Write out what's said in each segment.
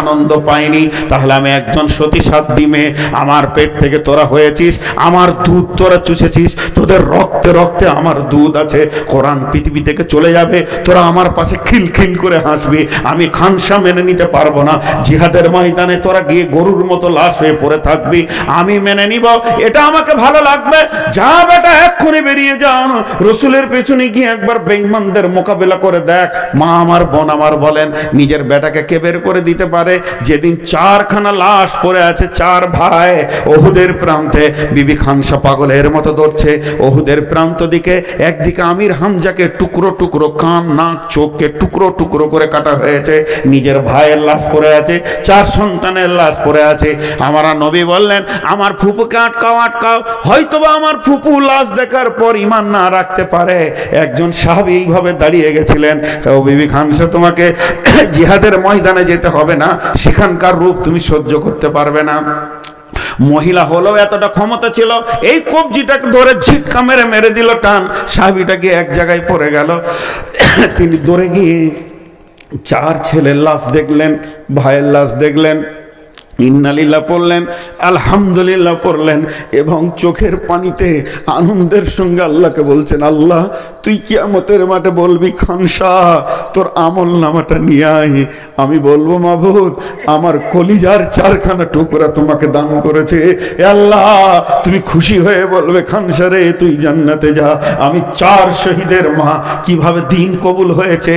আনন্দ পাইনি, তাহলে আমি একজন সতী সাধ্বী মেয়ে, আমার পেট থেকে তোরা হয়েছিস, আমার দুধ তোরা চুষেছিস, তোদের রক্তে রক্তে আমার দুধ আছে। কোরআন পৃথিবী থেকে চলে যাবে, তোরা আমার পাশে খিলখিল করে হাসবি, আমি খানসা মেনে নিতে পারবো না। জিহাদের ময়দানে তোরা গিয়ে গরুর মতো লাশ হয়ে পড়ে থাকবি, আমি মেনে নিব, এটা আমাকে ভালো লাগবে। যা বেটা এক্ষুনি বেরিয়ে যাও, রসুলের পেছনে গিয়ে একবার বেঈমানদের মোকাবেলা করে দেখ। মা আমার, বোন আমার বলেন, নিজের বেটাকে কে বের করে দিতে পারে? যেদিন 4খানা লাশ পড়ে আছে, 4 ভাই ওহুদের প্রান্তে, বিবি খানসা পাগলের মতো দৌড়ছে ওহুদের প্রান্ত দিকে। একদিকে আমির হামজাকে টুকরো টুকরো, কান নাক চোখকে টুকরো টুকরো করে কাটা হয়েছে, নিজের ভাইয়ের লাশ পড়ে আছে, 4 সন্তানের লাশ পড়ে আছে। আমার নবী বললেন, আমার ফুপুকে আটকাও আটকাও, হয়তোবা আমার ফুপু লাশ দেখার পর ঈমান না রাখতে পারে। একজন সাহাবী এইভাবে দাঁড়িয়ে গেছিলেন, ও বিবি খানসা, তোমাকে জিহাদের ময়দানে যেতে হবে না, সেখানকার রূপ তুমি সহ্য করতে পারবে না। মহিলা হলেও এতটা ক্ষমতা ছিল, এই কবজিটাকে ধরে ঝিটকা মেরে মেরে দিল টান, সাহাবীটাকে এক জায়গায় পড়ে গেল। তিনি দৌড়ে গিয়ে 4 ছেলের লাশ দেখলেন, ভাইয়ের লাশ দেখলেন, ইন্নালিল্লাহ পড়লেন, আলহামদুলিল্লাহ পড়লেন, এবং চোখের পানিতে আনন্দের সঙ্গে আল্লাহকে বলছেন, আল্লাহ তুই কিয়ামতের মাঠে বলবি, খানসা তোর আমল নামাটা নিয়ে আয়। আমি বলবো, মাবুদ আমার কলিজার 4খানা টুকরা তোমাকে দান করেছে, আল্লাহ তুমি খুশি হয়ে বলবে, খানসা রে তুই জান্নাতে যা। আমি 4 শহীদের মা, কিভাবে দিন কবুল হয়েছে,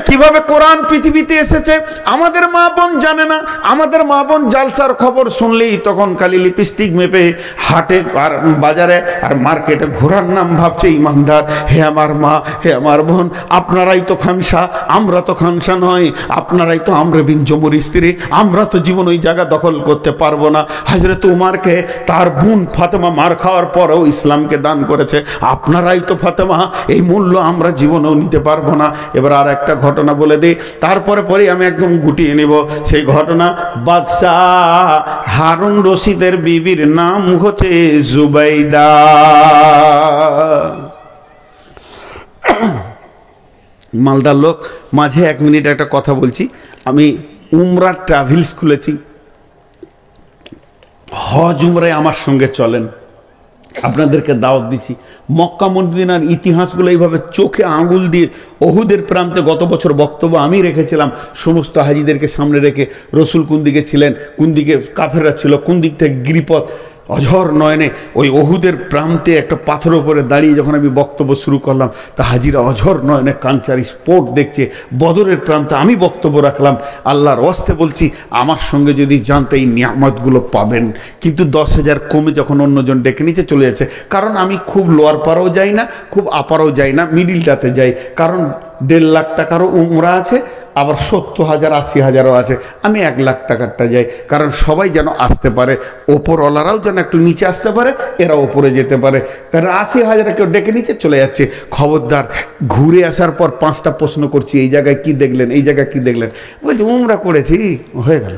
কিভাবে কোরআন পৃথিবীতে এসেছে আমাদের মা বোন জানে না। আমাদের মা বোন জালসার খবর শুনলেই তখন খালি লিপস্টিক মেপে হাটে আর বাজারে আর মার্কেটে ঘোরার নাম ভাবছে ইমানদার। হে আমার মা, হে আমার বোন, আপনারাই তো খানসা, আমরা তো খানসা নয়, আপনারাই তো আমর বিন জমুর স্ত্রী, আমরা তো জীবন ওই জায়গা দখল করতে পারবো না। হযরত উমারকে তার বোন ফাতেমা মার খাওয়ার পরেও ইসলামকে দান করেছে, আপনারাই তো ফাতেমা, এই মূল্য আমরা জীবনেও নিতে পারবো না। এবার আর একটা ঘটনা বলে দিই, তারপরে আমি একদম গুটিয়ে নেব সেই ঘটনা। বাদশাহ হারুন রশিদের বিবির নাম হচ্ছে জুবাইদা। মালদার লোক। মাঝে 1 মিনিট একটা কথা বলছি, আমি উমরা ট্রাভেলস খুলেছি, হজ উমরায় আমার সঙ্গে চলেন, আপনাদেরকে দাওয়াত দিছি। মক্কা মদিনার ইতিহাসগুলো এইভাবে চোখে আঙুল দিয়ে, ওহুদের প্রান্তে গত বছর বক্তব্য আমি রেখেছিলাম, সমস্ত হাজিদেরকে সামনে রেখে, রসুল কোন দিকে ছিলেন, কোন দিকে কাফেররা ছিল, কোন দিক থেকে গিরিপথ, অঝর নয়নে ওই ওহুদের প্রান্তে একটা পাথরের উপরে দাঁড়িয়ে যখন আমি বক্তব্য শুরু করলাম, তা হাজিরা অঝর নয়নে কাঞ্চার স্পোর্ট দেখছে। বদরের প্রান্তে আমি বক্তব্য রাখলাম, আল্লাহর ওয়াস্তে বলছি, আমার সঙ্গে যদি জানতে এই নিয়ামতগুলো পাবেন। কিন্তু 10,000 কমে যখন অন্যজন ডেকে নিচে চলে যাচ্ছে, কারণ আমি খুব লোয়ার পাড়াও যাই না, খুব আপারও যাই না, মিডিলটাতে যাই, কারণ 1.5 লাখ টাকারও উমরা আছে, আবার 70,000 80,000ও আছে। আমি 1 লাখ টাকারটা যাই, কারণ সবাই যেন আসতে পারে, ওপরওয়ালারাও যেন একটু নিচে আসতে পারে, এরা ওপরে যেতে পারে। কারণ 80,000 কেউ ডেকে নিচে চলে যাচ্ছে। খবরদার, ঘুরে আসার পর 5টা প্রশ্ন করছি, এই জায়গায় কি দেখলেন, এই জায়গায় কি দেখলেন, বলছি উমরা করেছি, হয়ে গেল।